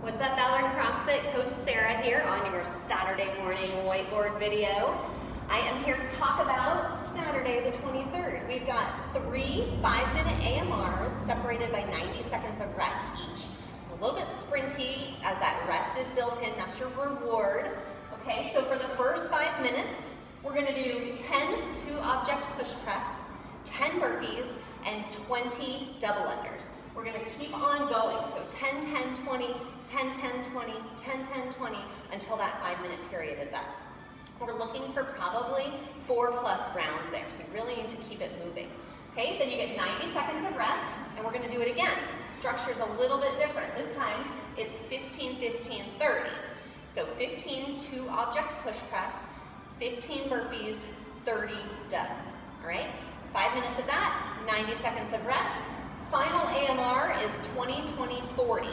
What's up, Ballard CrossFit? Coach Sarah here on your Saturday morning whiteboard video. I am here to talk about Saturday the 23rd. We've got 3 5-minute AMRs separated by 90 seconds of rest each. It's a little bit sprinty as that rest is built in. That's your reward. Okay, so for the first 5 minutes, we're going to do 10 two-object push press, 10 burpees, and 20 double unders. We're going to keep on going, so 10, 10, 20, 10, 10, 20, 10, 10, 20, until that 5-minute period is up. We're looking for probably 4+ rounds there, so you really need to keep it moving. Okay, then you get 90 seconds of rest, and we're going to do it again. Structure's a little bit different. This time, it's 15, 15, 30. So 15 two-object push press, 15 burpees, 30 dubs. All right, 5 minutes of that, 90 seconds of rest. Final AMR is 20, 20, 40.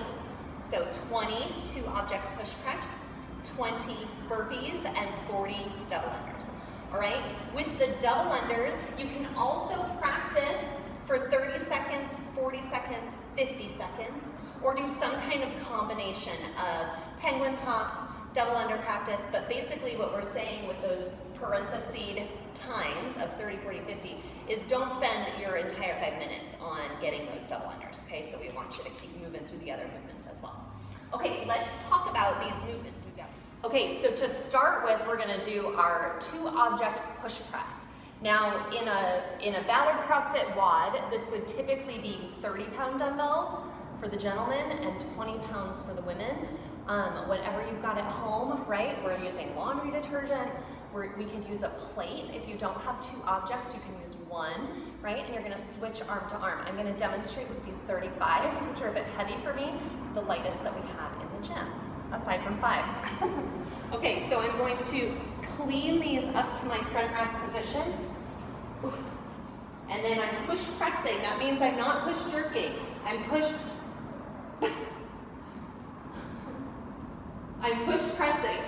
So 20 two-object push press, 20 burpees, and 40 double unders. All right, with the double unders, you can also practice for 30 seconds, 40 seconds, 50 seconds, or do some kind of combination of penguin pops, double under practice, but basically what we're saying with those parentheses times of 30, 40, 50 is don't spend your entire 5 minutes on getting those double unders, okay? So we want you to keep moving through the other movements as well. Okay, let's talk about these movements we've got. Okay, so to start with, we're gonna do our two-object push press. Now, in a Ballard CrossFit WOD, this would typically be 30-pound dumbbells for the gentlemen and 20 pounds for the women. Whatever you've got at home, right? We're using laundry detergent. We can use a plate. If you don't have two objects, you can use one, right? And you're gonna switch arm to arm. I'm gonna demonstrate with these 35s, which are a bit heavy for me, the lightest that we have in the gym, aside from 5s. Okay, so I'm going to clean these up to my front rack position. And then I'm push pressing. That means I'm not push jerking. I'm push pressing.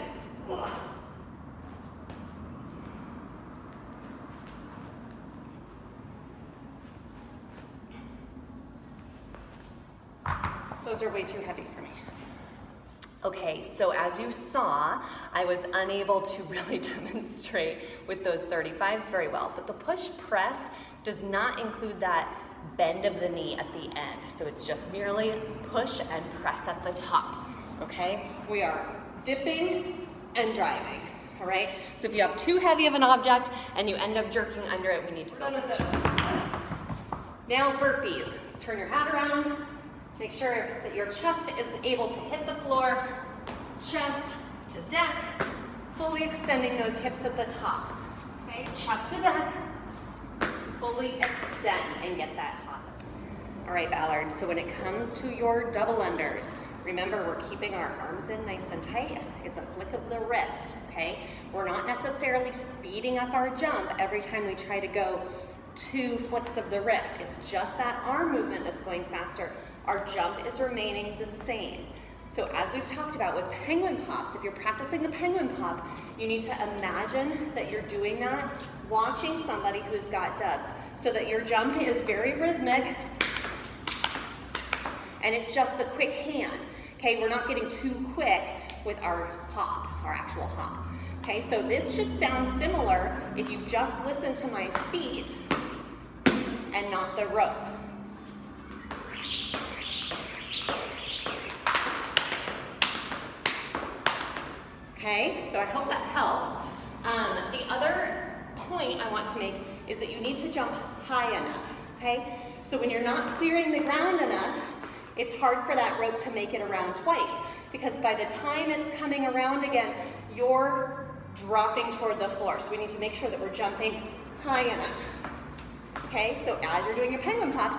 Those are way too heavy for me. Okay, so as you saw, I was unable to really demonstrate with those 35s very well, but the push press does not include that bend of the knee at the end. So it's just merely push and press at the top, okay? We are dipping and driving, all right? So if you have too heavy of an object and you end up jerking under it, we need to go with those. Now burpees. Let's turn your hat around. Make sure that your chest is able to hit the floor, chest to deck, fully extending those hips at the top. Okay, chest to deck, fully extend and get that hot. All right, Ballard, so when it comes to your double unders, remember we're keeping our arms in nice and tight. It's a flick of the wrist, okay? We're not necessarily speeding up our jump every time we try to go 2 flicks of the wrist. It's just that arm movement that's going faster. Our jump is remaining the same. So as we've talked about with penguin pops, if you're practicing the penguin pop, you need to imagine that you're doing that watching somebody who's got dubs, so that your jump is very rhythmic and it's just the quick hand. Okay, we're not getting too quick with our hop, our actual hop. Okay, so this should sound similar if you just listen to my feet and not the rope. Okay, so I hope that helps. The other point I want to make is that you need to jump high enough, okay? So when you're not clearing the ground enough, it's hard for that rope to make it around twice, because by the time it's coming around again, you're dropping toward the floor. So we need to make sure that we're jumping high enough. Okay, so as you're doing your penguin pops,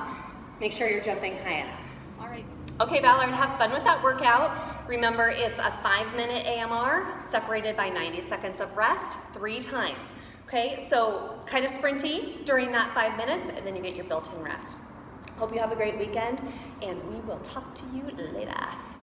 make sure you're jumping high enough. All right. Okay, Ballard, have fun with that workout. Remember, it's a 5-minute AMR separated by 90 seconds of rest 3 times. Okay, so kind of sprinty during that 5 minutes, and then you get your built-in rest. Hope you have a great weekend, and we will talk to you later.